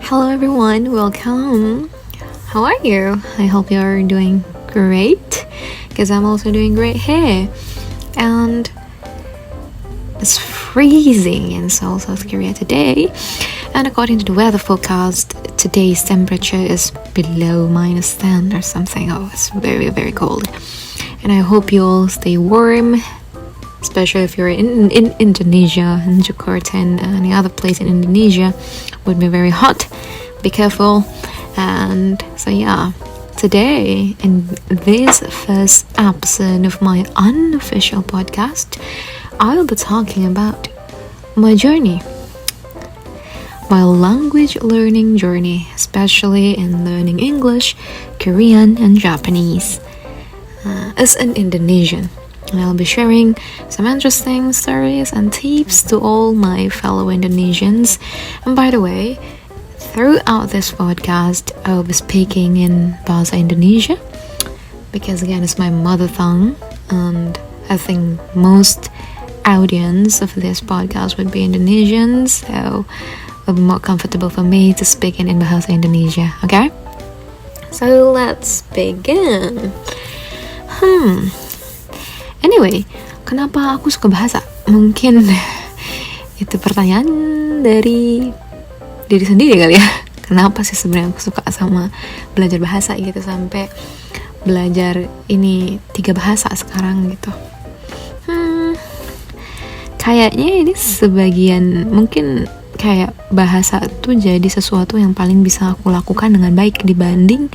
Hello everyone, welcome. How are you? I hope you're doing great, because I'm also doing great here. And it's freezing in Seoul, South Korea today. And according to the weather forecast, today's temperature is below -10 or something. Oh, it's very, very cold. And I hope you all stay warm, especially if you're in Indonesia, in Jakarta and any other place in Indonesia. Would be very hot. Be careful. And so yeah, today in this first episode of my unofficial podcast, I'll be talking about my journey, my language learning journey, especially in learning English, Korean and Japanese as an Indonesian. And I'll be sharing some interesting stories and tips to all my fellow Indonesians. And by the way, throughout this podcast, I'll be speaking in Bahasa Indonesia, because again, it's my mother tongue, and I think most audience of this podcast would be Indonesians, so it'll be more comfortable for me to speak in Bahasa Indonesia, okay? So let's begin. Anyway, kenapa aku suka bahasa? Mungkin itu pertanyaan dari diri sendiri kali ya. Kenapa sih sebenarnya aku suka sama belajar bahasa gitu, sampai belajar ini 3 bahasa sekarang gitu. Kayaknya ini sebagian, mungkin kayak bahasa tuh jadi sesuatu yang paling bisa aku lakukan dengan baik dibanding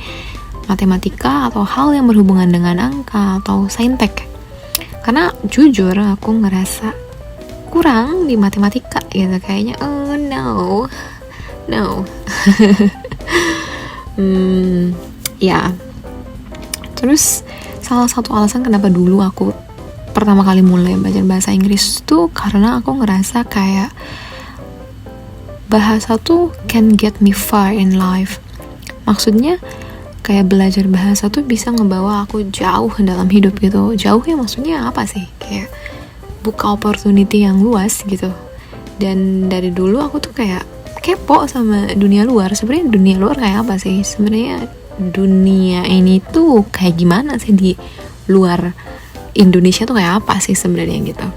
matematika atau hal yang berhubungan dengan angka atau saintek. Karena jujur aku ngerasa kurang di matematika gitu, kayaknya no ya. Terus salah satu alasan kenapa dulu aku pertama kali mulai belajar bahasa Inggris tuh karena aku ngerasa kayak bahasa tuh can get me far in life. Maksudnya kayak belajar bahasa tuh bisa ngebawa aku jauh dalam hidup gitu. Jauh ya maksudnya apa sih? Kayak buka opportunity yang luas gitu. Dan dari dulu aku tuh kayak kepo sama dunia luar. Sebenarnya dunia luar kayak apa sih? Sebenarnya dunia ini tuh kayak gimana sih di luar Indonesia tuh kayak apa sih sebenarnya gitu.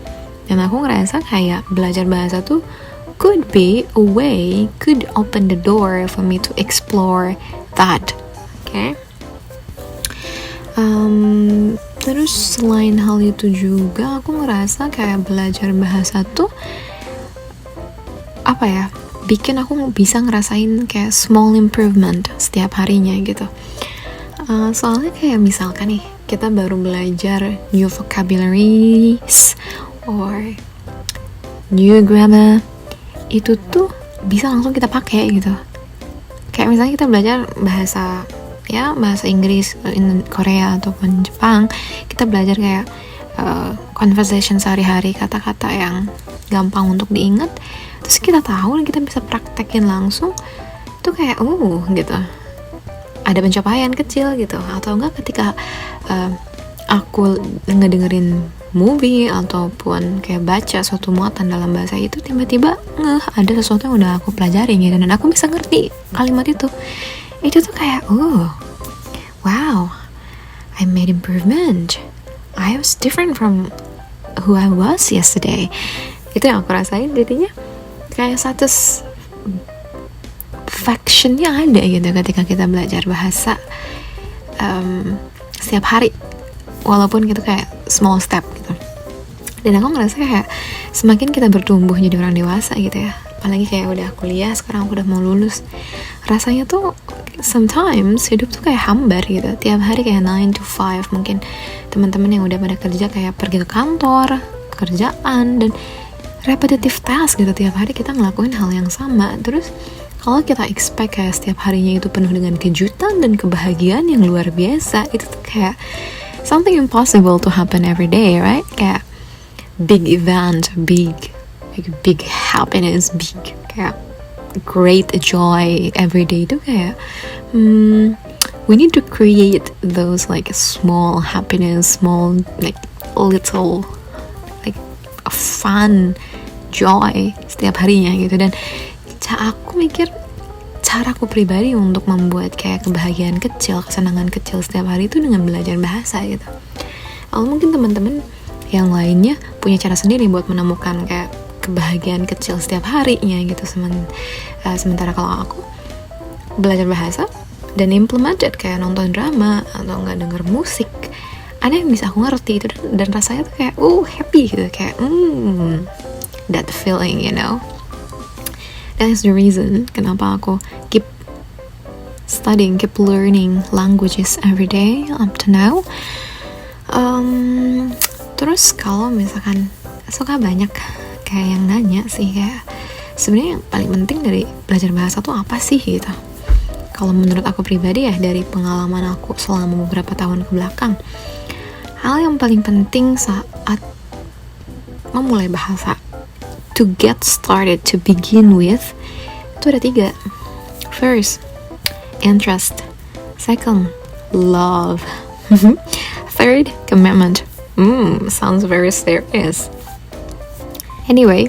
Dan aku ngerasa kayak belajar bahasa tuh could be a way, could open the door for me to explore that. Okay. Terus selain hal itu juga aku ngerasa kayak belajar bahasa tuh apa ya, bikin aku bisa ngerasain kayak small improvement setiap harinya gitu. Soalnya kayak misalkan nih kita baru belajar new vocabularies or new grammar, itu tuh bisa langsung kita pakai gitu. Kayak misalnya kita belajar bahasa Inggris in Korea ataupun Jepang, kita belajar kayak conversation sehari-hari, kata-kata yang gampang untuk diingat, terus kita tahu dan kita bisa praktekin langsung, itu kayak gitu, ada pencapaian kecil gitu. Atau enggak ketika aku ngedengerin movie ataupun kayak baca suatu muatan dalam bahasa itu, tiba-tiba ada sesuatu yang udah aku pelajari gitu, dan aku bisa ngerti kalimat itu tuh kayak wow, I made improvement, I was different from who I was yesterday. Itu yang aku rasain. Jadinya kayak satisfactionnya ada gitu ketika kita belajar bahasa setiap hari, walaupun gitu kayak small step gitu. Dan aku ngerasa kayak semakin kita bertumbuh jadi orang dewasa gitu ya, apalagi kayak udah kuliah, sekarang aku udah mau lulus, rasanya tuh sometimes hidup tuh kayak hambar gitu. Tiap hari kayak 9 to 5. Mungkin teman-teman yang udah pada kerja kayak pergi ke kantor, kerjaan, dan repetitive task gitu. Tiap hari kita ngelakuin hal yang sama. Terus kalau kita expect kayak setiap harinya itu penuh dengan kejutan dan kebahagiaan yang luar biasa, itu tuh kayak something impossible to happen every day, right? Kayak big event, big happiness, big kayak great joy every day itu kayak we need to create those like small happiness, small like little like a fun joy setiap harinya gitu. Dan aku mikir caraku pribadi untuk membuat kayak kebahagiaan kecil, kesenangan kecil setiap hari itu dengan belajar bahasa gitu. Kalau mungkin teman-teman yang lainnya punya cara sendiri buat menemukan kayak kebahagiaan kecil setiap harinya gitu. Sementara kalau aku belajar bahasa dan implemented kayak nonton drama atau nggak denger musik, ada yang bisa aku ngerti itu, dan rasanya tuh kayak happy gitu, kayak that feeling, you know. That is the reason kenapa aku keep studying, keep learning languages every day up to now. Terus kalau misalkan suka banyak kayak yang nanya sih, kayak sebenarnya yang paling penting dari belajar bahasa tuh apa sih gitu. Kalau menurut aku pribadi ya, dari pengalaman aku selama beberapa tahun ke belakang, hal yang paling penting saat memulai bahasa, to get started, to begin with, itu ada 3. First, interest. Second, love. Third, commitment. Sounds very serious. Anyway,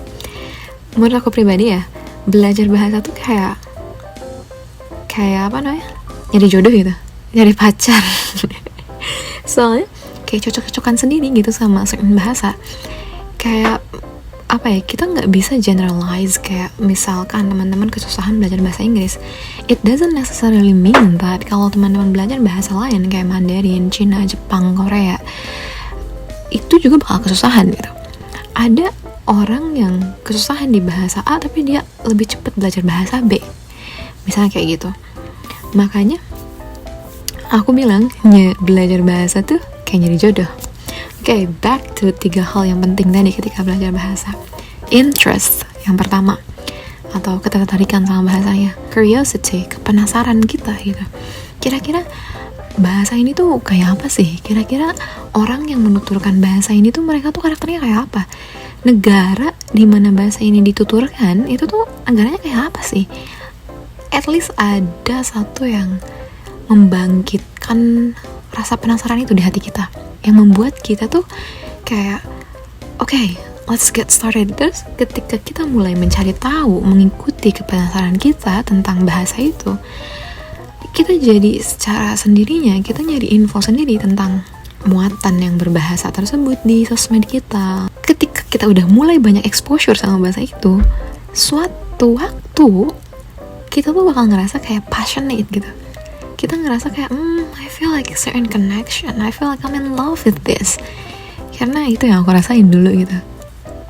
menurut aku pribadi ya, belajar bahasa tuh kayak apa namanya? Nyari jodoh gitu, nyari pacar. Soalnya kayak cocok-cocokan sendiri gitu sama certain bahasa. Kayak apa ya, kita nggak bisa generalize. Kayak misalkan teman-teman kesusahan belajar bahasa Inggris, it doesn't necessarily mean that kalau teman-teman belajar bahasa lain kayak Mandarin, Cina, Jepang, Korea, itu juga bakal kesusahan gitu. Ada orang yang kesusahan di bahasa A tapi dia lebih cepat belajar bahasa B, misalnya kayak gitu. Makanya aku bilang belajar bahasa tuh kayak nyari jodoh. Okay, back to 3 hal yang penting tadi ketika belajar bahasa. Interest yang pertama, atau ketertarikan sama bahasanya. Curiosity, kepenasaran kita gitu. Kira-kira bahasa ini tuh kayak apa sih? Kira-kira orang yang menuturkan bahasa ini tuh mereka tuh karakternya kayak apa? Negara di mana bahasa ini dituturkan itu tuh negaranya kayak apa sih? At least ada satu yang membangkitkan rasa penasaran itu di hati kita, yang membuat kita tuh kayak okay, let's get started. Terus ketika kita mulai mencari tahu, mengikuti kepenasaran kita tentang bahasa itu, kita jadi secara sendirinya kita nyari info sendiri tentang muatan yang berbahasa tersebut di sosmed kita. Ketika kita udah mulai banyak exposure sama bahasa itu, suatu waktu kita tuh bakal ngerasa kayak passionate gitu. Kita ngerasa kayak I feel like a certain connection, I feel like I'm in love with this. Karena itu yang aku rasain dulu gitu,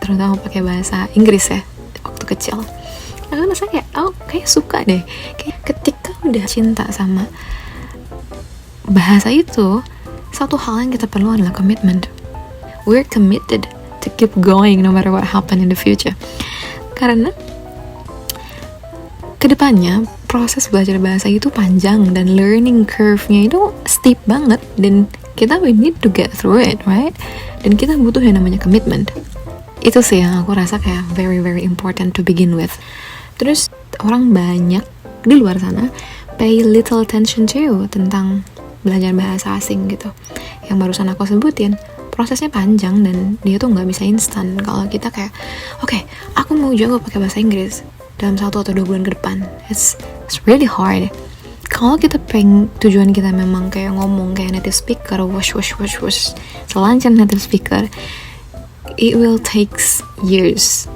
terutama pakai bahasa Inggris ya waktu kecil. Aku ngerasa kayak kayak suka deh. Kayak ketika udah cinta sama bahasa itu, satu hal yang kita perlu adalah commitment. We're committed to keep going no matter what happen in the future. Karena kedepannya proses belajar bahasa itu panjang dan learning curve-nya itu steep banget, dan we need to get through it, right? Dan kita butuh yang namanya commitment. Itu sih yang aku rasa kayak very very important to begin with. Terus orang banyak di luar sana pay little attention to tentang belajar bahasa asing gitu. Yang barusan aku sebutin, prosesnya panjang dan dia tuh nggak bisa instan. Kalau kita kayak okay, aku mau jago pakai bahasa Inggris dalam 1 atau 2 bulan ke depan, it's really hard. Kalau kita tujuan kita memang kayak ngomong kayak native speaker, wush, selancar native speaker, it will takes years.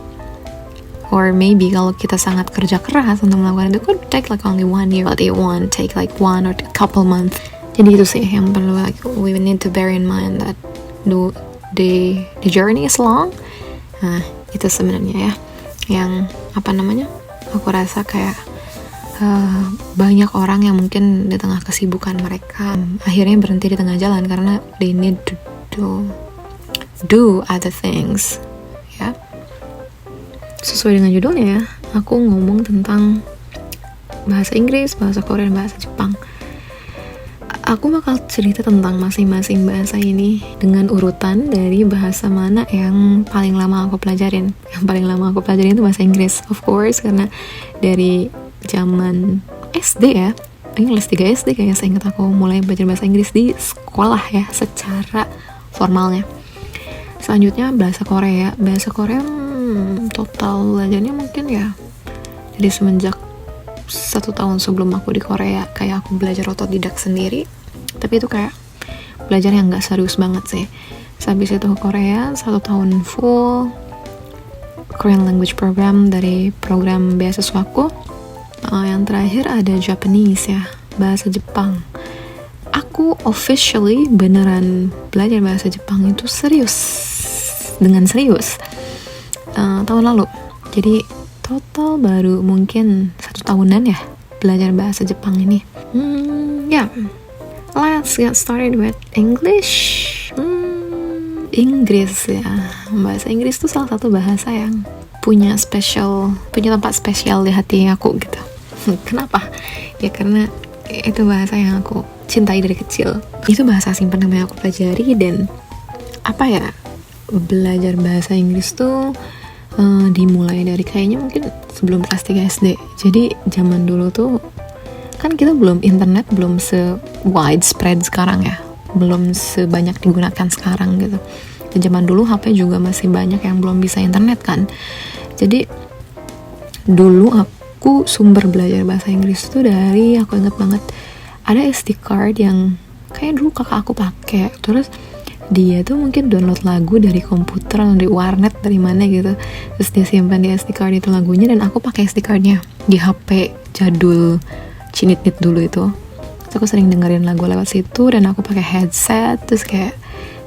Or maybe kalau kita sangat kerja keras untuk melakukan itu, could take like only 1 year, but it won't take like 1 or a couple months. Jadi itu sih yang perlu, like we need to bear in mind that the journey is long. Nah itu sebenarnya ya yang aku rasa kayak banyak orang yang mungkin di tengah kesibukan mereka akhirnya berhenti di tengah jalan karena they need to do other things ya. Sesuai dengan judulnya ya, aku ngomong tentang bahasa Inggris, bahasa Korea, dan bahasa Jepang. Aku bakal cerita tentang masing-masing bahasa ini dengan urutan dari bahasa mana yang paling lama aku pelajarin. Yang paling lama aku pelajarin itu bahasa Inggris, of course, karena dari zaman SD ya, kelas 3 SD kayaknya saya ingat aku mulai belajar bahasa Inggris di sekolah ya, secara formalnya. Selanjutnya bahasa Korea. Bahasa Korea total belajarnya mungkin ya dari semenjak 1 tahun sebelum aku di Korea kayak aku belajar otodidak sendiri, tapi itu kayak belajar yang gak serius banget sih. Habis itu ke Korea 1 tahun full Korean language program dari program beasiswaku. Yang terakhir ada Japanese ya, bahasa Jepang. Aku officially beneran belajar bahasa Jepang itu dengan serius tahun lalu. Jadi total baru mungkin 1 tahunan ya belajar bahasa Jepang ini. Let's get started with English. Inggris ya, bahasa Inggris tuh salah satu bahasa yang punya tempat spesial di hati aku gitu. Kenapa? Ya karena itu bahasa yang aku cintai dari kecil. Itu bahasa simpan yang aku pelajari. Dan belajar bahasa Inggris tuh dimulai dari kayaknya mungkin sebelum kelas 3 SD. Jadi zaman dulu tuh kan kita belum internet, belum se-widespread sekarang ya, belum sebanyak digunakan sekarang gitu. Dan zaman dulu HP juga masih banyak yang belum bisa internet kan. Jadi dulu aku sumber belajar bahasa Inggris tuh dari, aku inget banget ada SD card yang kayak dulu kakak aku pakai. Terus dia tuh mungkin download lagu dari komputer atau dari warnet dari mana gitu, terus dia simpan di SD card itu lagunya, dan aku pakai SD cardnya di HP jadul cinit-nit dulu itu. Terus aku sering dengerin lagu lewat situ, dan aku pakai headset, terus kayak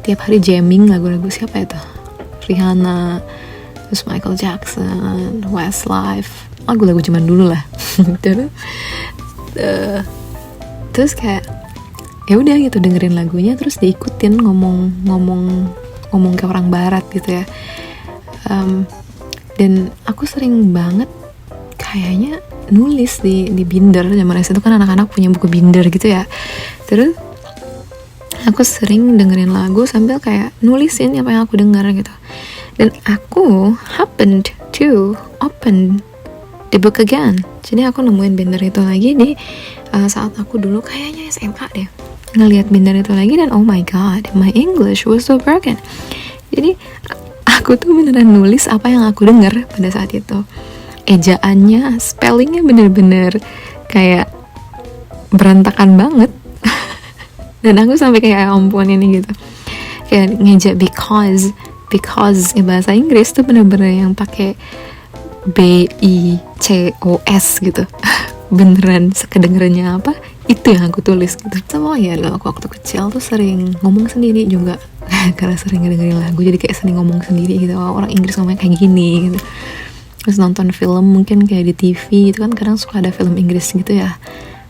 tiap hari jamming lagu-lagu siapa itu, Rihanna, terus Michael Jackson, Westlife, lagu-lagu zaman dulu lah. Terus kayak ya udah gitu dengerin lagunya, terus diikutin ngomong kayak orang barat gitu ya. Dan aku sering banget kayaknya nulis di binder. Zaman itu kan anak-anak punya buku binder gitu ya. Terus aku sering dengerin lagu sambil kayak nulisin apa yang aku dengar gitu. Dan aku happened to open the book again. Jadi aku nemuin binder itu lagi di saat aku dulu kayaknya SMA deh, ngelihat binder itu lagi, dan oh my god, my English was so broken. Jadi aku tuh beneran nulis apa yang aku dengar pada saat itu. Ejaannya, spellingnya bener-bener kayak berantakan banget. Dan aku sampai kayak ampun ini gitu, kayak ngejak because bahasa Inggris tuh bener-bener yang pakai BICOS gitu. Beneran sekedengerannya apa itu yang aku tulis gitu. Sama ya aku waktu kecil tuh sering ngomong sendiri juga karena sering dengerin lagu, jadi kayak sering ngomong sendiri gitu, orang Inggris ngomongnya kayak gini gitu. Terus nonton film mungkin kayak di TV itu kan kadang suka ada film Inggris gitu ya,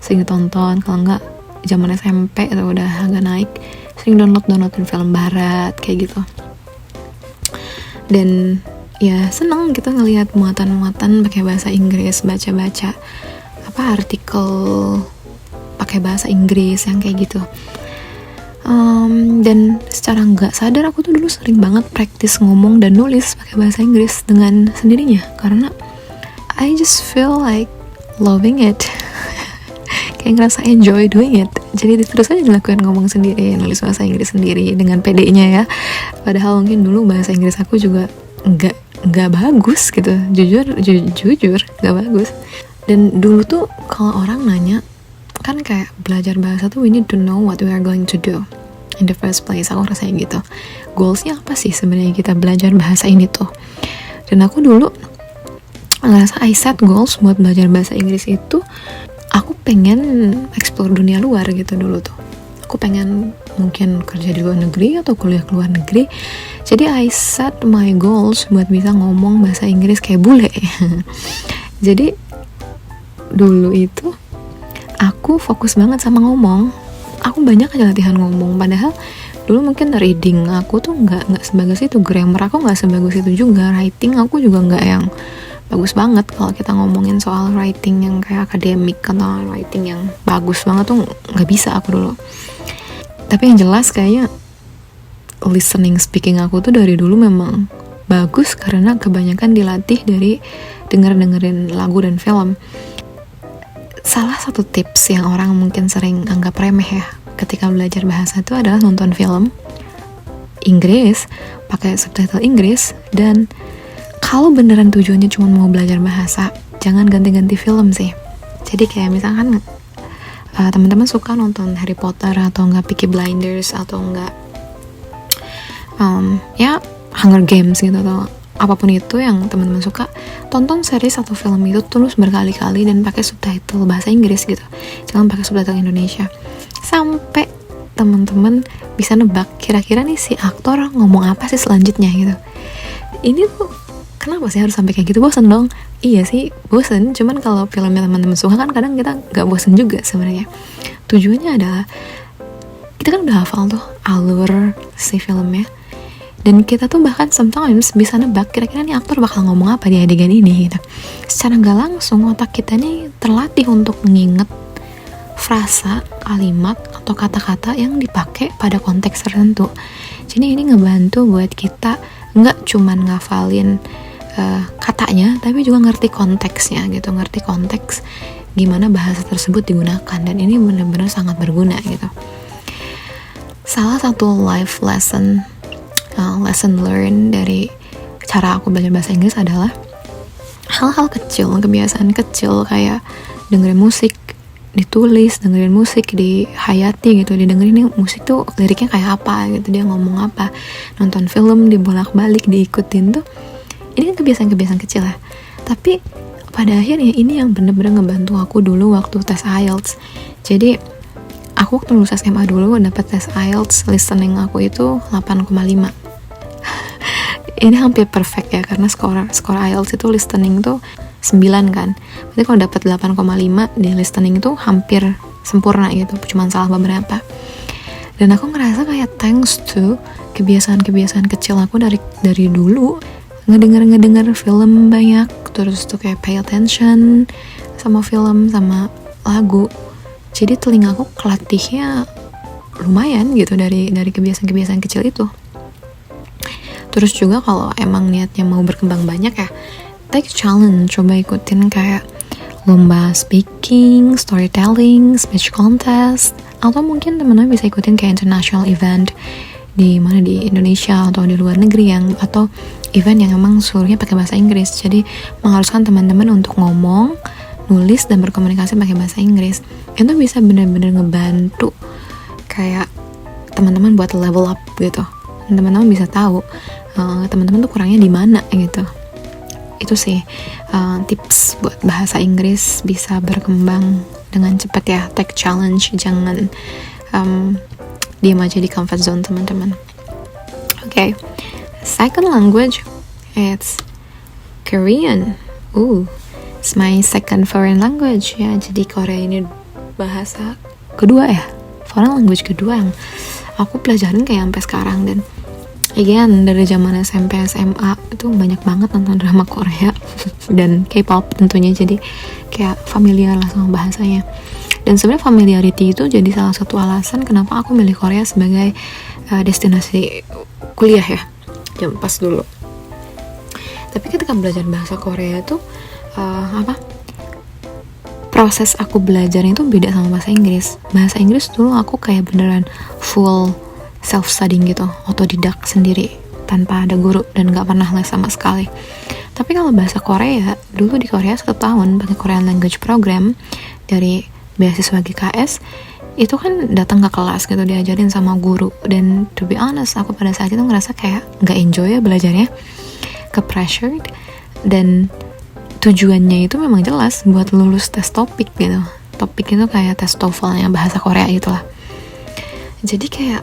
sering tonton. Kalau enggak zaman SMP atau udah agak naik, sering downloadin film barat kayak gitu. Dan ya seneng gitu ngelihat muatan-muatan pakai bahasa Inggris, baca-baca artikel pakai bahasa Inggris yang kayak gitu. Dan secara nggak sadar aku tuh dulu sering banget praktis ngomong dan nulis pakai bahasa Inggris dengan sendirinya, karena I just feel like loving it. Kayak ngerasa enjoy doing it. Jadi terus aja dilakukan, ngomong sendiri, nulis bahasa Inggris sendiri dengan PD-nya ya. Padahal mungkin dulu bahasa Inggris aku juga nggak bagus gitu, jujur nggak bagus. Dan dulu tuh kalau orang nanya kan kayak belajar bahasa tuh we need to know what we are going to do in the first place. Aku rasanya gitu, goalsnya apa sih sebenarnya kita belajar bahasa ini tuh. Dan aku dulu ngerasa I set goals buat belajar bahasa Inggris itu, aku pengen explore dunia luar gitu dulu tuh. Aku pengen mungkin kerja di luar negeri atau kuliah ke luar negeri. Jadi I set my goals buat bisa ngomong bahasa Inggris kayak bule. Jadi dulu itu aku fokus banget sama ngomong. Aku banyak aja latihan ngomong. Padahal dulu mungkin reading aku tuh nggak sebagus itu, grammar aku nggak sebagus itu juga, writing aku juga nggak yang bagus banget. Kalau kita ngomongin soal writing yang kayak akademik atau writing yang bagus banget tuh nggak bisa aku dulu. Tapi yang jelas kayaknya listening speaking aku tuh dari dulu memang bagus, karena kebanyakan dilatih dari dengerin lagu dan film. Salah satu tips yang orang mungkin sering anggap remeh ya ketika belajar bahasa itu adalah nonton film Inggris pakai subtitle Inggris. Dan kalau beneran tujuannya cuma mau belajar bahasa, jangan ganti-ganti film sih. Jadi kayak misalkan teman-teman suka nonton Harry Potter atau enggak Peaky Blinders atau enggak ya Hunger Games gitu atau apapun itu yang teman-teman suka, tonton series atau film itu terus berkali-kali dan pakai subtitle bahasa Inggris gitu, jangan pakai subtitle Indonesia, sampai teman-teman bisa nebak kira-kira nih si aktor ngomong apa sih selanjutnya gitu. Ini tuh kenapa sih harus sampai kayak gitu? Bosen dong. Iya sih bosen, cuman kalau filmnya teman-teman suka kan kadang kita nggak bosen juga sebenarnya. Tujuannya adalah kita kan udah hafal tuh alur si filmnya, dan kita tuh bahkan sometimes bisa nebak kira-kira nih aktor bakal ngomong apa di adegan ini gitu. Secara gak langsung otak kita nih terlatih untuk mengingat frasa, kalimat, atau kata-kata yang dipakai pada konteks tertentu. Jadi ini ngebantu buat kita gak cuman ngafalin katanya, tapi juga ngerti konteksnya gitu, ngerti konteks gimana bahasa tersebut digunakan, dan ini benar-benar sangat berguna gitu. Salah satu life lesson learn dari cara aku belajar bahasa Inggris adalah hal-hal kecil, kebiasaan kecil kayak dengerin musik ditulis, dengerin musik dihayati gitu, didengerin nih musik tuh liriknya kayak apa gitu, dia ngomong apa, nonton film dibolak-balik diikutin tuh, ini kan kebiasaan-kebiasaan kecil ya, tapi pada akhirnya ini yang bener-bener ngebantu aku dulu waktu tes IELTS. Jadi aku waktu lulus SMA dulu dapat tes IELTS, listening aku itu 8,5. Ini hampir perfect ya, karena skor IELTS itu listening tuh 9 kan. Berarti kalau dapat 8,5 di listening itu hampir sempurna gitu, cuma salah beberapa. Dan aku ngerasa kayak thanks to kebiasaan-kebiasaan kecil aku dari dulu, ngedenger film banyak, terus tuh kayak pay attention sama film sama lagu. Jadi telingaku kelatihnya lumayan gitu dari kebiasaan-kebiasaan kecil itu. Terus juga kalau emang niatnya mau berkembang banyak ya, take challenge, coba ikutin kayak lomba speaking, storytelling, speech contest, atau mungkin teman-teman bisa ikutin kayak international event di mana di Indonesia atau di luar negeri atau event yang emang seluruhnya pakai bahasa Inggris. Jadi mengharuskan teman-teman untuk ngomong, nulis dan berkomunikasi pakai bahasa Inggris. Itu bisa benar-benar ngebantu kayak teman-teman buat level up gitu. Teman-teman bisa tahu teman-teman tuh kurangnya di mana gitu. Itu sih tips buat bahasa Inggris bisa berkembang dengan cepat ya. Take challenge, jangan diam aja di comfort zone teman-teman. Okay, second language it's Korean. It's my second foreign language ya. Jadi Korea ini bahasa kedua ya, foreign language kedua yang aku pelajarin kayak sampai sekarang. Dan again dari zaman SMP SMA itu banyak banget nonton drama Korea dan K-pop tentunya, jadi kayak familiar lah sama bahasanya. Dan sebenarnya familiarity itu jadi salah satu alasan kenapa aku milih Korea sebagai destinasi kuliah ya, jam pas dulu. Tapi ketika belajar bahasa Korea itu proses aku belajar itu beda sama bahasa Inggris. Bahasa Inggris dulu aku kayak beneran full self-studying gitu, otodidak sendiri tanpa ada guru dan gak pernah les sama sekali. Tapi kalau bahasa Korea, dulu di Korea 1 tahun pakai Korean Language Program dari beasiswa GKS, itu kan datang ke kelas gitu, diajarin sama guru. Dan to be honest, aku pada saat itu ngerasa kayak gak enjoy ya belajarnya, ke pressured, dan tujuannya itu memang jelas buat lulus tes topik gitu. Topik itu kayak tes TOEFL yang bahasa Korea itulah. Jadi kayak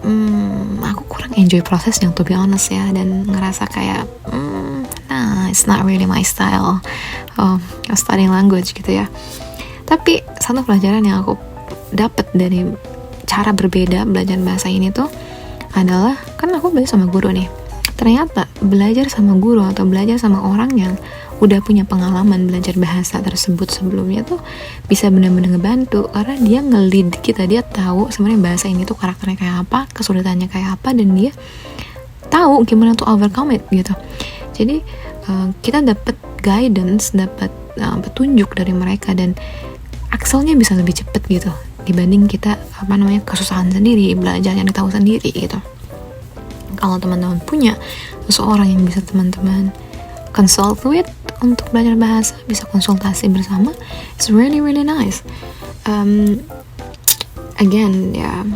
aku kurang enjoy prosesnya to be honest ya, dan ngerasa kayak it's not really my style of studying language gitu ya. Tapi satu pelajaran yang aku dapat dari cara berbeda belajar bahasa ini tuh adalah, kan aku belajar sama guru nih, ternyata belajar sama guru atau belajar sama orang yang udah punya pengalaman belajar bahasa tersebut sebelumnya tuh bisa benar-benar ngebantu, karena dia nge-lead kita, dia tahu sebenarnya bahasa ini tuh karakternya kayak apa, kesulitannya kayak apa, dan dia tahu gimana tuh overcome it gitu. Jadi kita dapat guidance, dapat petunjuk dari mereka, dan akselnya bisa lebih cepet gitu dibanding kita kesusahan sendiri, belajar yang tahu sendiri gitu. Kalau teman-teman punya seseorang yang bisa teman-teman consult with untuk belajar bahasa, bisa konsultasi bersama. It's really really nice. Again ya,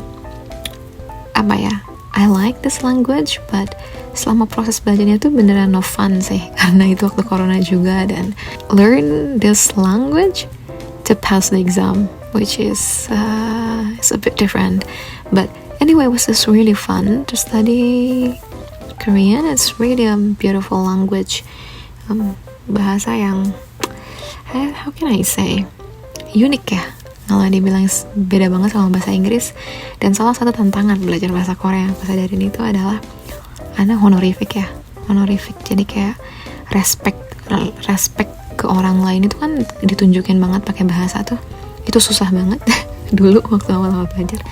apa ya, I like this language, but selama proses belajarnya tuh beneran no fun sih, karena itu waktu corona juga, dan learn this language to pass the exam, which is it's a bit different. But anyway, it was just really fun to study Korean. It's really a beautiful language. Bahasa yang how can I say, unik ya, kalau dibilang beda banget sama bahasa Inggris. Dan salah satu tantangan belajar bahasa Korea pas dari itu adalah ada honorific ya, honorific. Jadi kayak respect ke orang lain itu kan ditunjukin banget pakai bahasa tuh. Itu susah banget dulu waktu awal-awal belajar.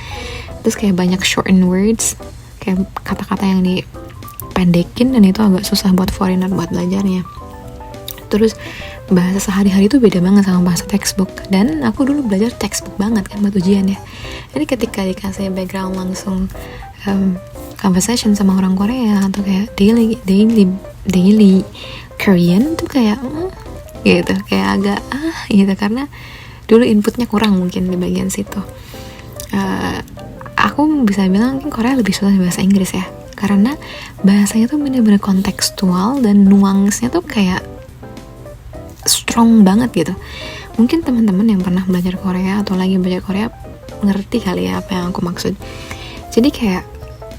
Terus kayak banyak shortened words, kayak kata-kata yang dipendekin, dan itu agak susah buat foreigner buat belajarnya. Terus bahasa sehari-hari itu beda banget sama bahasa textbook, dan aku dulu belajar textbook banget kan buat ujian ya. Jadi ketika dikasih background langsung conversation sama orang Korea atau kayak daily Korean tuh kayak gitu, kayak agak gitu, karena dulu inputnya kurang mungkin di bagian situ. Aku bisa bilang mungkin Korea lebih susah bahasa Inggris ya, karena bahasanya tuh bener-bener kontekstual dan nuansnya tuh kayak strong banget gitu. Mungkin teman-teman yang pernah belajar Korea atau lagi belajar Korea ngerti kali ya apa yang aku maksud. Jadi kayak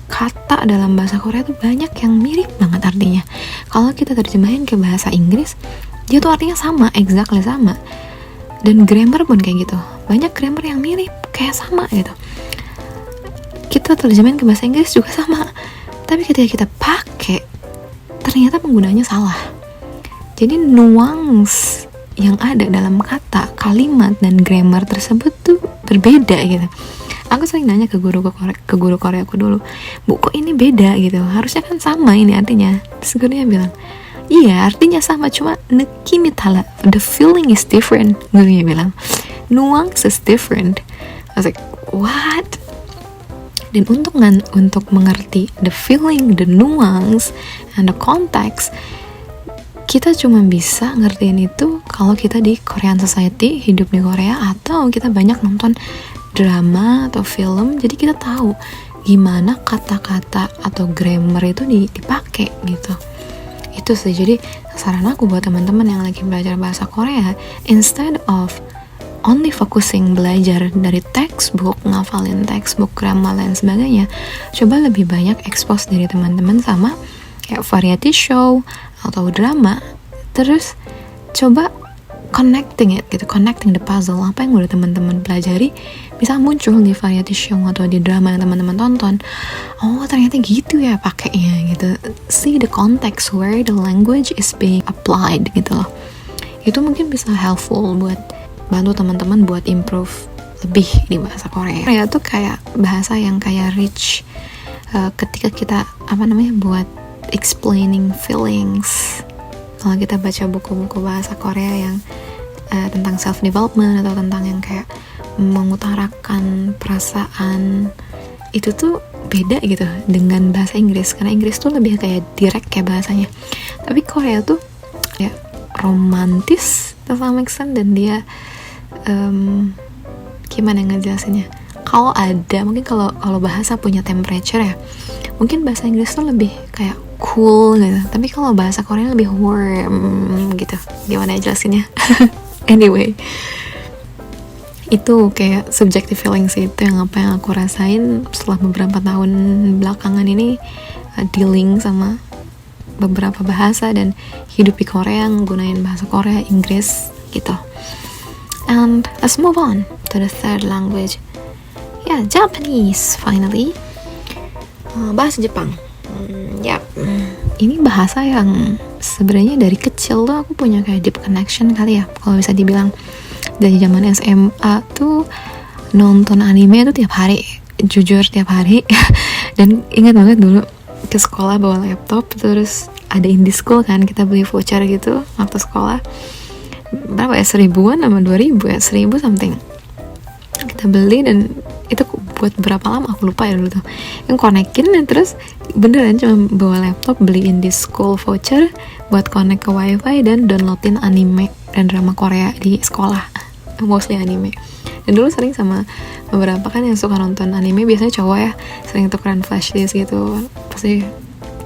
kata dalam bahasa Korea tuh banyak yang mirip banget artinya. Kalau kita terjemahin ke bahasa Inggris, dia tuh artinya sama, exactly sama. Dan grammar pun kayak gitu, banyak grammar yang mirip, kayak sama gitu. Kita terjemahin ke bahasa Inggris juga sama, tapi ketika kita pakai, ternyata penggunaannya salah. Jadi nuans yang ada dalam kata, kalimat, dan grammar tersebut tuh berbeda gitu. Aku sering nanya ke guru Korea aku dulu, "Bu, kok ini beda gitu? Harusnya kan sama ini artinya." Terus gurunya bilang, "Iya, artinya sama, cuma 느낌이 달라. The feeling is different." Gurunya bilang, "Nuance is different." I was like, "What?" Dan untuk mengerti the feeling, the nuance, and the context, kita cuma bisa ngertiin itu kalau kita di Korean society, hidup di Korea, atau kita banyak nonton drama atau film. Jadi kita tahu gimana kata-kata atau grammar itu dipakai gitu. Itu sih. Jadi saran aku buat teman-teman yang lagi belajar bahasa Korea, instead of only focusing belajar dari textbook, ngafalin textbook, grammar dan sebagainya, coba lebih banyak expose diri teman-teman sama kayak variety show atau drama. Terus coba connecting the puzzle, apa yang udah teman-teman pelajari bisa muncul di variety show atau di drama yang teman-teman tonton. Oh, ternyata gitu ya pakainya gitu. See the context where the language is being applied gitu loh. Itu mungkin bisa helpful buat bantu teman-teman buat improve lebih di bahasa Korea. Korea tuh kayak bahasa yang kayak rich ketika kita buat explaining feelings. Kalau kita baca buku-buku bahasa Korea yang tentang self development atau tentang yang kayak mengutarakan perasaan, itu tuh beda gitu dengan bahasa Inggris, karena Inggris tuh lebih kayak direct kayak bahasanya. Tapi Korea tuh ya romantis to some extent, dan dia gimana ngejelasinnya, kalau bahasa punya temperature ya, mungkin bahasa Inggris tuh lebih kayak cool gitu, tapi kalau bahasa Korea lebih warm gitu. Gimana jelasinnya? Anyway, itu kayak subjective feeling sih. Itu yang aku rasain setelah beberapa tahun belakangan ini dealing sama beberapa bahasa dan hidup di Korea, nggunain bahasa Korea, Inggris gitu. And let's move on to the third language. Yeah, Japanese finally. Bahasa Jepang. Ini bahasa yang sebenarnya dari kecil tuh aku punya kayak deep connection kali ya, kalau bisa dibilang. Dari zaman SMA tuh nonton anime tuh tiap hari, jujur tiap hari. Dan ingat banget dulu ke sekolah bawa laptop, terus ada indie school kan, kita beli voucher gitu waktu sekolah. Berapa ya, 1000-an sama 2000 ya, 1000 something kita beli, dan itu buat berapa lama aku lupa ya dulu tuh, yang konekin dan terus beneran cuma bawa laptop, beliin di school voucher buat connect ke wifi dan downloadin anime dan drama Korea di sekolah, mostly anime. Dan dulu sering sama beberapa kan yang suka nonton anime, biasanya cowok ya, sering tukeran flash disk gitu, pasti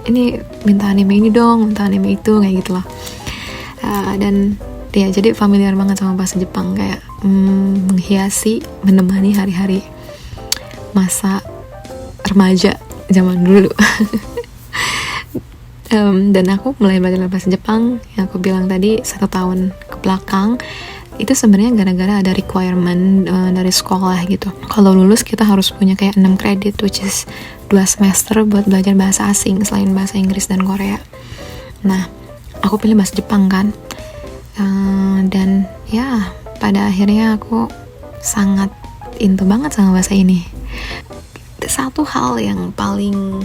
ini minta anime ini dong, minta anime itu, kayak gitu loh. Dan ya jadi familiar banget sama bahasa Jepang, kayak menghiasi, menemani hari-hari masa remaja zaman dulu. Dan aku mulai belajar bahasa Jepang yang aku bilang tadi 1 tahun ke belakang. Itu sebenarnya gara-gara ada requirement dari sekolah gitu. Kalau lulus kita harus punya kayak 6 kredit, which is 2 semester buat belajar bahasa asing selain bahasa Inggris dan Korea. Nah, aku pilih bahasa Jepang kan. Dan ya pada akhirnya aku sangat into banget sama bahasa ini. Satu hal yang paling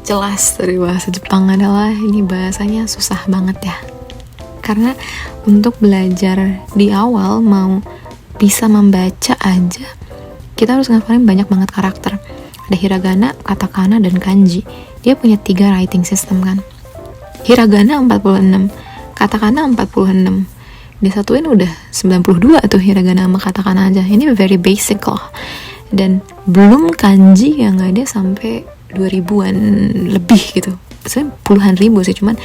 jelas dari bahasa Jepang adalah ini bahasanya susah banget ya. Karena untuk belajar di awal mau bisa membaca aja, kita harus ngafalin banyak banget karakter. Ada hiragana, katakana, dan kanji. Dia punya 3 writing system kan. Hiragana 46, katakana 46. Disatuin udah 92 tuh hiragana sama katakana aja. Ini very basic loh. Dan belum kanji yang ada sampai 2000-an lebih gitu. Sebenarnya puluhan ribu sih, cuman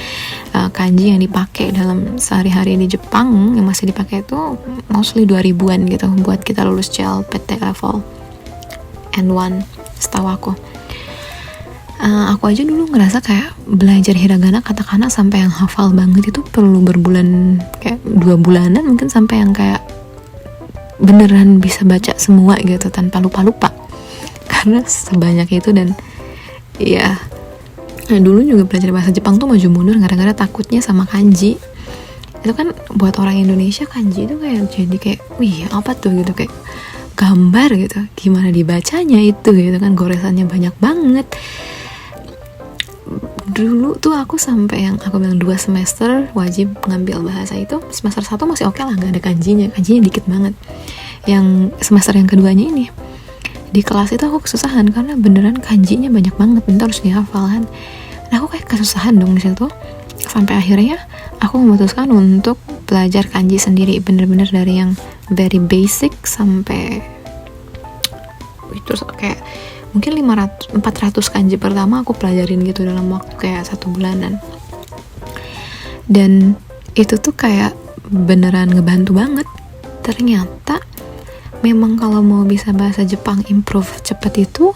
kanji yang dipakai dalam sehari-hari di Jepang yang masih dipakai itu mostly 2000-an gitu buat kita lulus JLPT level N1 setahu aku. Aku aja dulu ngerasa kayak belajar hiragana, katakana sampai yang hafal banget itu perlu berbulan, kayak 2 bulanan mungkin, sampai yang kayak beneran bisa baca semua gitu tanpa lupa-lupa karena sebanyak itu. Dan ya dulu juga belajar bahasa Jepang tuh maju mundur gara-gara takutnya sama kanji. Itu kan buat orang Indonesia kanji itu kayak jadi kayak wih apa tuh gitu, kayak gambar gitu, gimana dibacanya itu gitu kan, goresannya banyak banget. Dulu tuh aku sampai yang aku bilang 2 semester wajib ngambil bahasa itu. Semester 1 masih oke lah, gak ada kanjinya dikit banget. Yang semester yang keduanya ini di kelas itu aku kesusahan karena beneran kanjinya banyak banget, bentar harus dihafal kan. Nah aku kayak kesusahan dong di situ. Sampai akhirnya aku memutuskan untuk belajar kanji sendiri, bener-bener dari yang very basic sampai itu kayak mungkin 400 kanji pertama aku pelajarin gitu dalam waktu kayak 1 bulanan. Dan itu tuh kayak beneran ngebantu banget. Ternyata memang kalau mau bisa bahasa Jepang improve cepet itu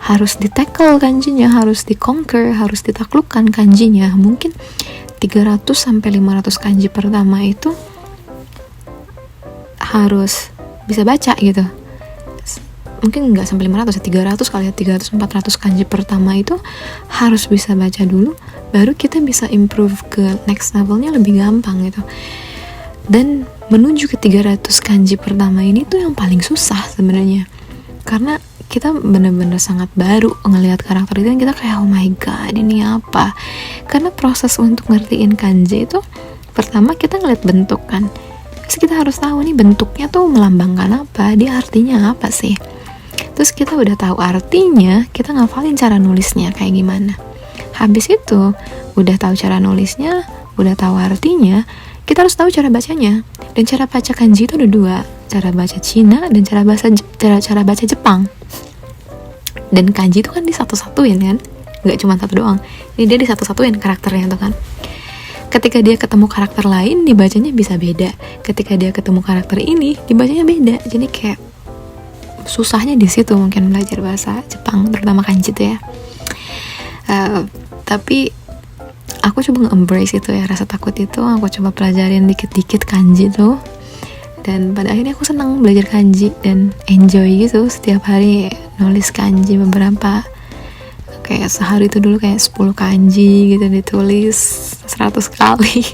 harus di-tackle kanjinya, harus di-conquer, harus ditaklukkan kanjinya. Mungkin 300 sampai 500 kanji pertama itu harus bisa baca gitu. Mungkin nggak sampai 500 ya, 300 kali ya, 300-400 kanji pertama itu harus bisa baca dulu, baru kita bisa improve ke next levelnya lebih gampang gitu. Dan menuju ke 300 kanji pertama ini tuh yang paling susah sebenarnya, karena kita bener-bener sangat baru ngelihat karakter itu, dan kita kayak oh my god ini apa. Karena proses untuk ngertiin kanji itu pertama kita ngeliat bentuk kan, terus kita harus tahu nih bentuknya tuh melambangkan apa, dia artinya apa sih. Terus kita udah tahu artinya, kita ngafalin cara nulisnya kayak gimana. Habis itu udah tahu cara nulisnya, udah tahu artinya, kita harus tahu cara bacanya. Dan cara baca kanji itu ada 2, cara baca Cina dan cara baca Jepang. Dan kanji itu kan disatu-satuin kan, nggak cuma satu doang. Ini dia disatu-satuin karakternya tuh kan. Ketika dia ketemu karakter lain, dibacanya bisa beda. Ketika dia ketemu karakter ini, dibacanya beda. Jadi kayak susahnya di situ mungkin belajar bahasa Jepang, terutama kanji itu ya. Tapi aku coba nge-embrace itu ya, rasa takut itu. Aku coba pelajarin dikit-dikit kanji tuh, dan pada akhirnya aku senang belajar kanji dan enjoy gitu. Setiap hari nulis kanji beberapa, kayak sehari itu dulu kayak 10 kanji gitu ditulis 100 kali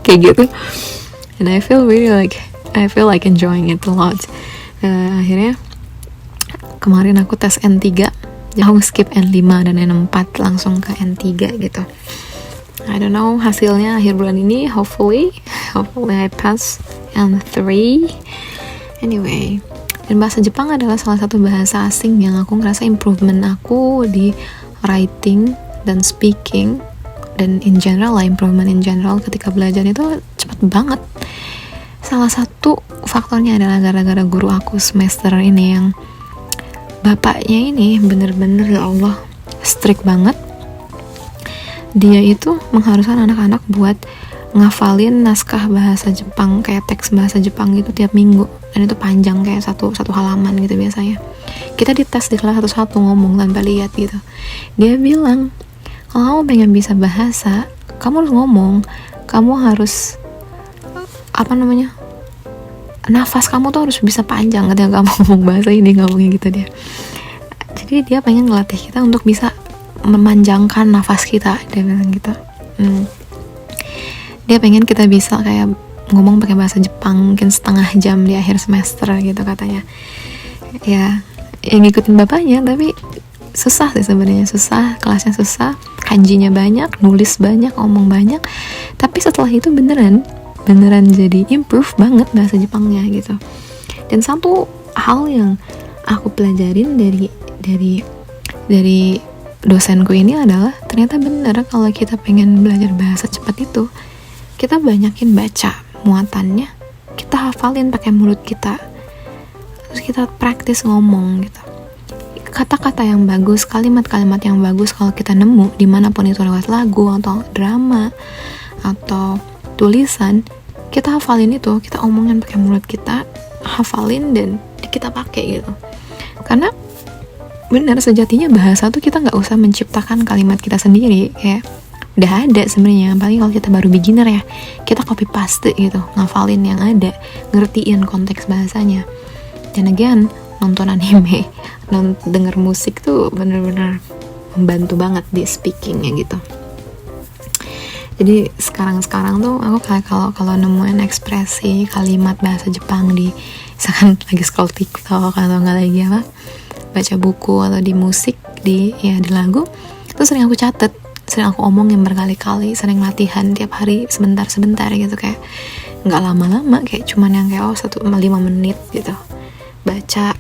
kayak gitu. And I feel like enjoying it a lot. Akhirnya kemarin aku tes N3, aku skip N5 dan N4 langsung ke N3 gitu. I don't know hasilnya akhir bulan ini, hopefully I pass N3. Anyway, dan bahasa Jepang adalah salah satu bahasa asing yang aku ngerasa improvement aku di writing dan speaking dan in general lah, improvement in general ketika belajar itu cepet banget. Salah satu faktornya adalah gara-gara guru aku semester ini yang bapaknya ini bener-bener ya Allah strict banget. Dia itu mengharuskan anak-anak buat ngafalin naskah bahasa Jepang, kayak teks bahasa Jepang gitu tiap minggu, dan itu panjang kayak satu halaman gitu biasanya. Kita dites di kelas satu-satu ngomong tanpa lihat gitu. Dia bilang, kalau kamu pengen bisa bahasa, kamu harus ngomong, kamu harus nafas kamu tuh harus bisa panjang ketika kamu ngomong bahasa ini, ngomongnya gitu dia. Jadi dia pengen ngelatih kita untuk bisa memanjangkan nafas kita, dia bilang gitu. Dia pengen kita bisa kayak ngomong pakai bahasa Jepang mungkin setengah jam di akhir semester gitu katanya. Ya ngikutin bapaknya, tapi susah sih sebenarnya, susah, kelasnya susah, kanjinya banyak, nulis banyak, ngomong banyak. Tapi setelah itu beneran jadi improve banget bahasa Jepangnya gitu. Dan satu hal yang aku pelajarin dari dosenku ini adalah ternyata bener kalau kita pengen belajar bahasa cepat itu kita banyakin baca muatannya, kita hafalin pakai mulut kita, terus kita praktis ngomong gitu. Kata-kata yang bagus, kalimat-kalimat yang bagus kalau kita nemu dimanapun itu, lewat lagu atau drama atau tulisan, kita hafalin itu, kita omongin pakai mulut kita, hafalin dan kita pakai gitu. Karena benar sejatinya bahasa tuh kita nggak usah menciptakan kalimat kita sendiri, kayak udah ada sebenarnya. Apalagi kalau kita baru beginner ya, kita copy paste gitu, ngafalin yang ada, ngertiin konteks bahasanya. Dan again, nonton anime, denger musik tuh bener-bener membantu banget di speakingnya gitu. Jadi sekarang tuh aku kayak kalau nemuin ekspresi kalimat bahasa Jepang di misalkan lagi scroll TikTok atau nggak lagi baca buku atau di musik di lagu, itu sering aku catet, sering aku omongin berkali-kali, sering latihan tiap hari sebentar gitu, kayak nggak lama-lama, kayak cuman yang kayak 1-5 menit gitu baca,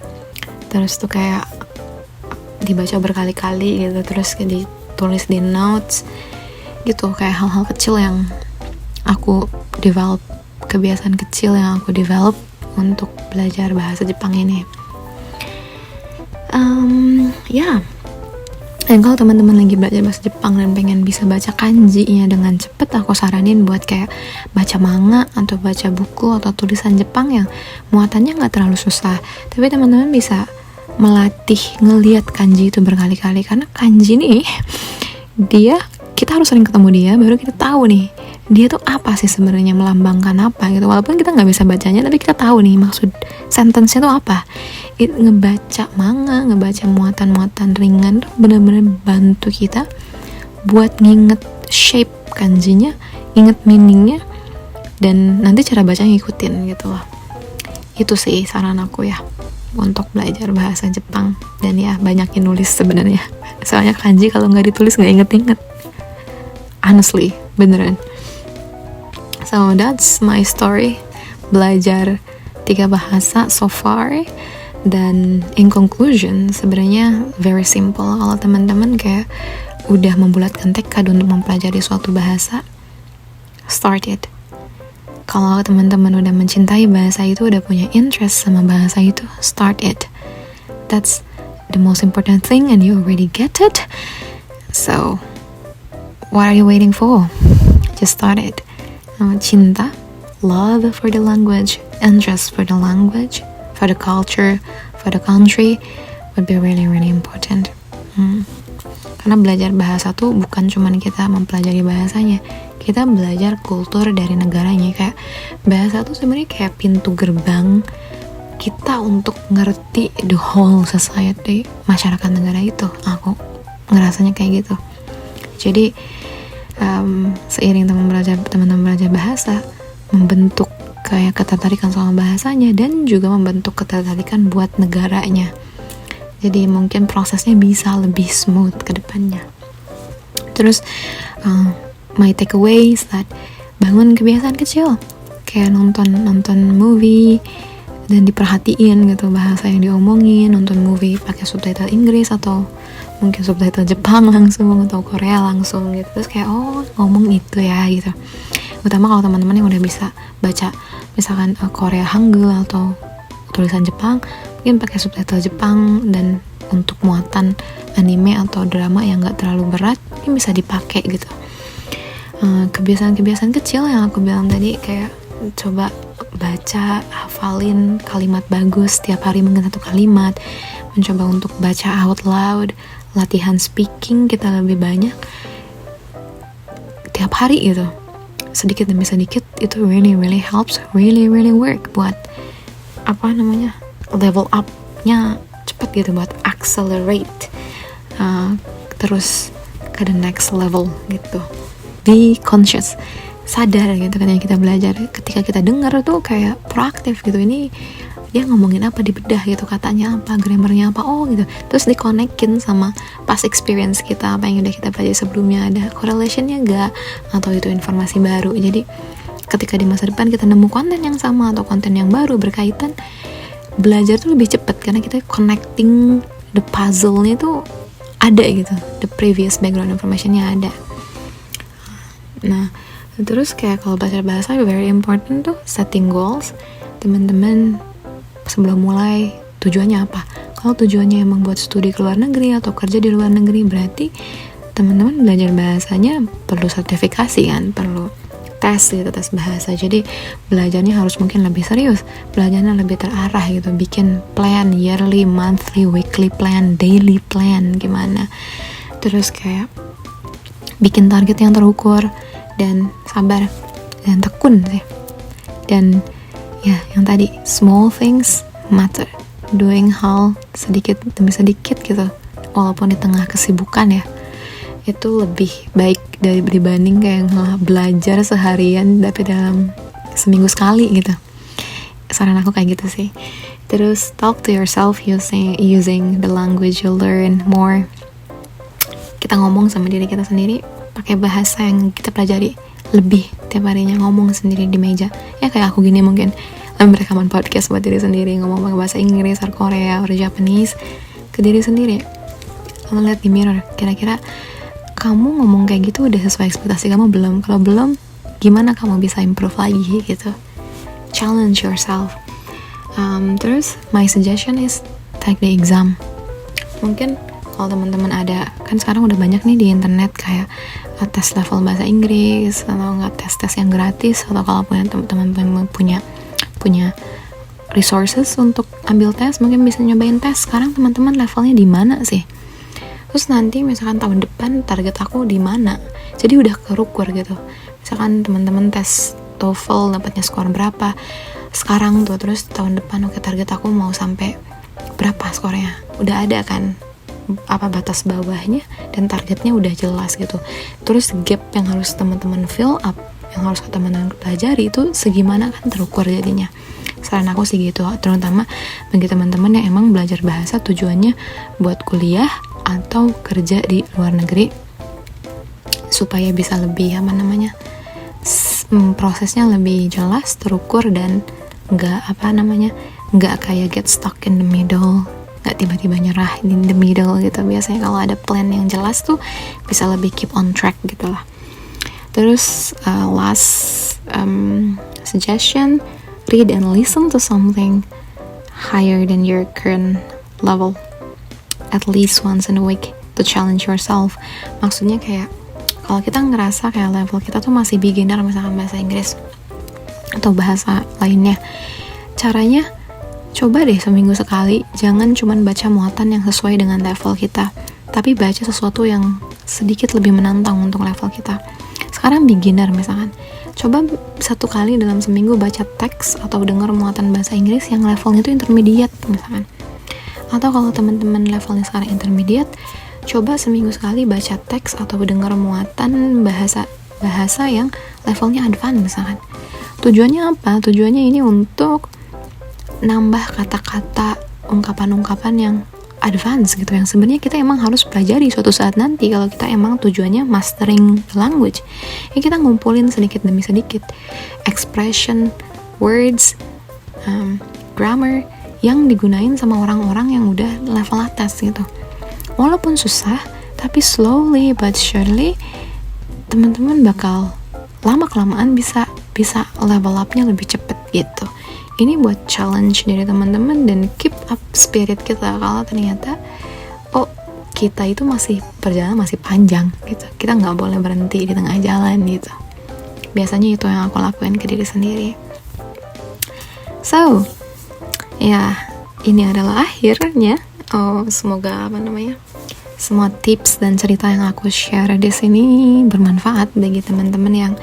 terus tuh kayak dibaca berkali-kali gitu, terus kayak ditulis di notes gitu, kayak hal-hal kecil yang aku develop, kebiasaan kecil yang aku develop untuk belajar bahasa Jepang ini. Dan kalau teman-teman lagi belajar bahasa Jepang dan pengen bisa baca kanji-nya dengan cepet, aku saranin buat kayak baca manga atau baca buku atau tulisan Jepang yang muatannya nggak terlalu susah, tapi teman-teman bisa melatih ngelihat kanji itu berkali-kali, karena kanji nih kita harus sering ketemu dia baru kita tahu nih dia tuh apa sih sebenarnya, melambangkan apa gitu. Walaupun kita nggak bisa bacanya, tapi kita tahu nih maksud sentence-nya tuh apa. Ngebaca manga, ngebaca muatan-muatan ringan tuh benar-benar bantu kita buat nginget shape kanjinya, inget meaningnya, dan nanti cara baca ngikutin gitu loh. Itu sih saran aku ya untuk belajar bahasa Jepang. Dan ya banyakin nulis sebenarnya, soalnya kanji kalau nggak ditulis nggak inget-inget, honestly, beneran. So that's my story, belajar 3 bahasa so far. Dan in conclusion, sebenarnya very simple. Kalau teman-teman kayak udah membulatkan tekad untuk mempelajari suatu bahasa, start it. Kalau teman-teman udah mencintai bahasa itu, udah punya interest sama bahasa itu, start it. That's the most important thing and you already get it. So what are you waiting for? Just start it. Cinta, love for the language, interest for the language, for the culture, for the country would be really important. Karena belajar bahasa tuh bukan cuman kita mempelajari bahasanya, kita belajar kultur dari negaranya. Kayak bahasa tuh sebenarnya kayak pintu gerbang kita untuk ngerti the whole society, masyarakat negara itu. Aku ngerasanya kayak gitu. Jadi seiring teman-teman belajar bahasa, membentuk kayak ketertarikan sama bahasanya dan juga membentuk ketertarikan buat negaranya. Jadi mungkin prosesnya bisa lebih smooth ke depannya. Terus my takeaway is that bangun kebiasaan kecil, kayak nonton movie, dan diperhatiin gitu bahasa yang diomongin, nonton movie pakai subtitle Inggris atau mungkin subtitle Jepang langsung atau Korea langsung gitu, terus kayak oh ngomong itu ya gitu. Utama kalau teman-teman yang udah bisa baca misalkan Korea Hangul atau tulisan Jepang, mungkin pakai subtitle Jepang, dan untuk muatan anime atau drama yang gak terlalu berat ini bisa dipakai gitu. Kebiasaan-kebiasaan kecil yang aku bilang tadi, kayak coba baca, hafalin kalimat bagus setiap hari, mungkin 1 kalimat, mencoba untuk baca out loud, latihan speaking kita lebih banyak tiap hari gitu, sedikit demi sedikit. Itu really helps, really work buat level up-nya cepet gitu, buat accelerate terus ke the next level gitu. Be conscious, sadar gitu kan yang kita belajar. Ketika kita dengar tuh kayak proaktif gitu, ini dia ngomongin apa di bedah gitu, katanya apa, grammarnya apa, oh gitu, terus dikonekin sama past experience kita, apa yang udah kita pelajari sebelumnya, ada correlationnya gak, atau itu informasi baru. Jadi ketika di masa depan kita nemu konten yang sama atau konten yang baru berkaitan, belajar tuh lebih cepat karena kita connecting the puzzle-nya tuh ada gitu, the previous background information-nya ada. Nah, terus kayak kalau belajar bahasa very important tuh setting goals. Teman-teman sebelum mulai tujuannya apa? Kalau tujuannya emang buat studi ke luar negeri atau kerja di luar negeri, berarti teman-teman belajar bahasanya perlu sertifikasi kan, perlu tes gitu, tes bahasa. Jadi belajarnya harus mungkin lebih serius, belajarnya lebih terarah gitu, bikin plan yearly, monthly, weekly plan, daily plan gimana. Terus kayak bikin target yang terukur dan sabar dan tekun sih. Dan ya yang tadi, small things matter, doing hal sedikit demi sedikit gitu, walaupun di tengah kesibukan ya, itu lebih baik dibanding kayak belajar seharian tapi dalam seminggu sekali gitu. Saran aku kayak gitu sih. Terus talk to yourself using the language you learn more. Kita ngomong sama diri kita sendiri pakai bahasa yang kita pelajari lebih tiap harinya, ngomong sendiri di meja. Ya kayak aku gini mungkin rekaman podcast buat diri sendiri, ngomong pakai bahasa Inggris, or Korea, or Japanese ke diri sendiri. Kamu lihat di mirror, kira-kira kamu ngomong kayak gitu udah sesuai ekspektasi kamu belum? Kalau belum, gimana kamu bisa improve lagi gitu? Challenge yourself. Terus my suggestion is take the exam. Mungkin kalau teman-teman ada, kan sekarang udah banyak nih di internet kayak tes level bahasa Inggris, atau nggak tes yang gratis, atau kalau teman-teman punya resources untuk ambil tes, mungkin bisa nyobain tes. Sekarang teman-teman levelnya di mana sih? Terus nanti misalkan tahun depan target aku di mana? Jadi udah kerukur gitu. Misalkan teman-teman tes TOEFL dapatnya skor berapa sekarang tuh, terus tahun depan oke target aku mau sampai berapa skornya, udah ada kan apa batas bawahnya dan targetnya udah jelas gitu. Terus gap yang harus teman-teman fill up, yang harus teman-teman pelajari itu segimana kan terukur jadinya. Saran aku sih gitu, terutama bagi teman-teman yang emang belajar bahasa tujuannya buat kuliah atau kerja di luar negeri, supaya bisa lebih prosesnya lebih jelas, terukur, dan nggak kayak get stuck in the middle, nggak tiba-tiba nyerah in the middle gitu. Biasanya kalau ada plan yang jelas tuh bisa lebih keep on track gitu lah. Terus last suggestion, read and listen to something higher than your current level at least once in a week to challenge yourself. Maksudnya kayak kalau kita ngerasa kayak level kita tuh masih beginner, misalkan bahasa Inggris atau bahasa lainnya, caranya coba deh seminggu sekali, jangan cuman baca muatan yang sesuai dengan level kita, tapi baca sesuatu yang sedikit lebih menantang untuk level kita. Sekarang beginner misalkan, coba 1 kali dalam seminggu baca teks atau dengar muatan bahasa Inggris yang levelnya itu intermediate misalkan. Atau kalau teman-teman levelnya sekarang intermediate, coba seminggu sekali baca teks atau dengar muatan bahasa yang levelnya advance misalkan. Tujuannya apa? Tujuannya ini untuk nambah kata-kata, ungkapan-ungkapan yang advance gitu, yang sebenarnya kita emang harus pelajari suatu saat nanti kalau kita emang tujuannya mastering the language. Ya kita ngumpulin sedikit demi sedikit expression, words, grammar yang digunain sama orang-orang yang udah level atas gitu. Walaupun susah, tapi slowly but surely teman-teman bakal lama-kelamaan bisa level up-nya lebih cepet gitu. Ini buat challenge dari teman-teman dan keep up spirit kita kalau ternyata kita itu perjalanan masih panjang gitu. Kita nggak boleh berhenti di tengah jalan gitu. Biasanya itu yang aku lakuin ke diri sendiri. So, ya ini adalah akhirnya. Semoga semua tips dan cerita yang aku share di sini bermanfaat bagi teman-teman yang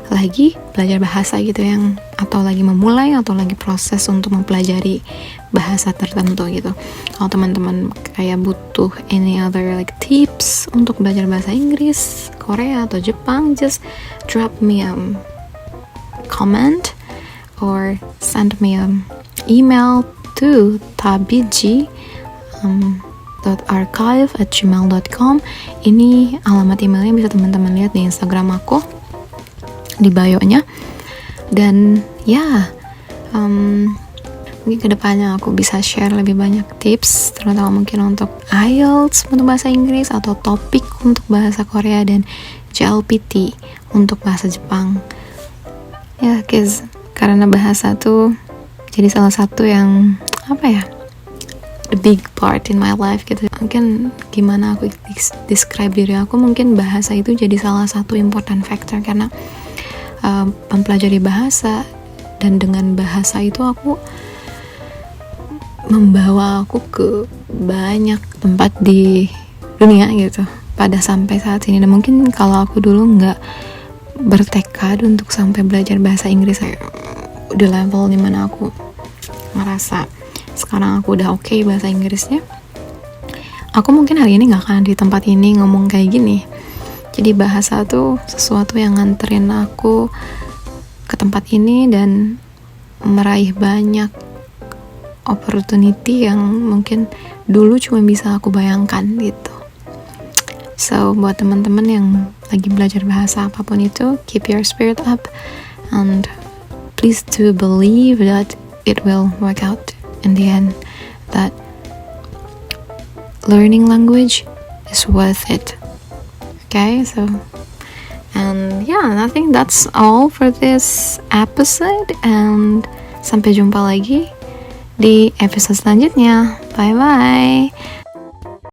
lagi belajar bahasa gitu, atau lagi memulai atau lagi proses untuk mempelajari bahasa tertentu gitu. Kalau teman-teman kayak butuh any other tips untuk belajar bahasa Inggris, Korea atau Jepang, just drop me a comment or send me an email to tabiji.archive@gmail.com. Ini alamat emailnya, bisa teman-teman lihat di Instagram aku di bio-nya. Dan mungkin kedepannya aku bisa share lebih banyak tips, terutama mungkin untuk IELTS untuk bahasa Inggris, atau topik untuk bahasa Korea, dan JLPT untuk bahasa Jepang. Ya, guys, karena bahasa tuh jadi salah satu yang the big part in my life gitu. Mungkin gimana aku describe diri aku, mungkin bahasa itu jadi salah satu important factor, karena mempelajari bahasa, dan dengan bahasa itu aku membawa aku ke banyak tempat di dunia gitu pada sampai saat ini. Dan mungkin kalau aku dulu nggak bertekad untuk sampai belajar bahasa Inggris di level dimana aku merasa sekarang aku udah oke bahasa Inggrisnya, aku mungkin hari ini nggak akan di tempat ini ngomong kayak gini. Jadi bahasa tuh sesuatu yang nganterin aku ke tempat ini dan meraih banyak opportunity yang mungkin dulu cuma bisa aku bayangkan gitu. So, buat teman-teman yang lagi belajar bahasa apapun itu, keep your spirit up and please do believe that it will work out in the end, that learning language is worth it. Okay, so and I think that's all for this episode, and sampai jumpa lagi di episode selanjutnya. Bye bye.